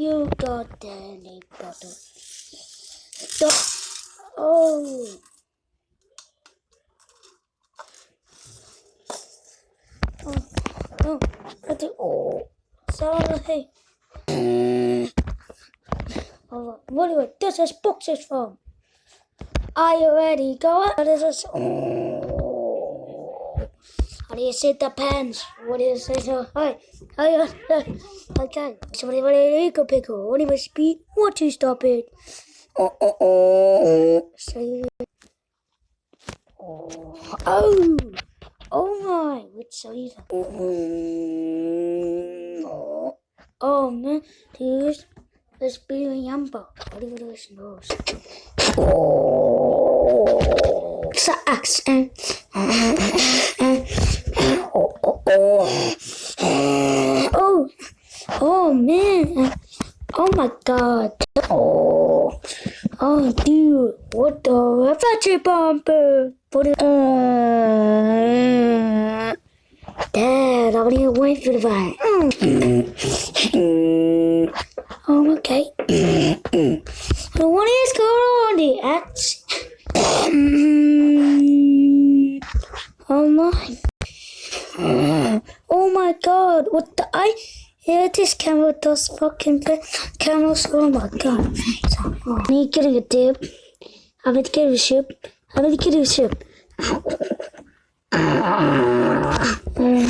You got Danny Potter. Oh. Oh, no. Oh. Sorry. Oh, what this is boxes from? Are you ready? Go on. This is. Oh. How do you say the pants? What do you say? Hi. Okay. Somebody go pickle. What do you speed? What to stop it? Say. Oh. Oh my. What's so even? Oh man. Dude. Let's be a yumbo. What do you do? Nose. Socks. Oh man. Oh my god. Oh dude. What the fetchy bumper? Dad, I need to wait for the van. Oh, okay. What is going on there? Oh my. Oh my god. What the this camera does fucking cameras. Oh my god. I need to get a dip. I need to get a ship.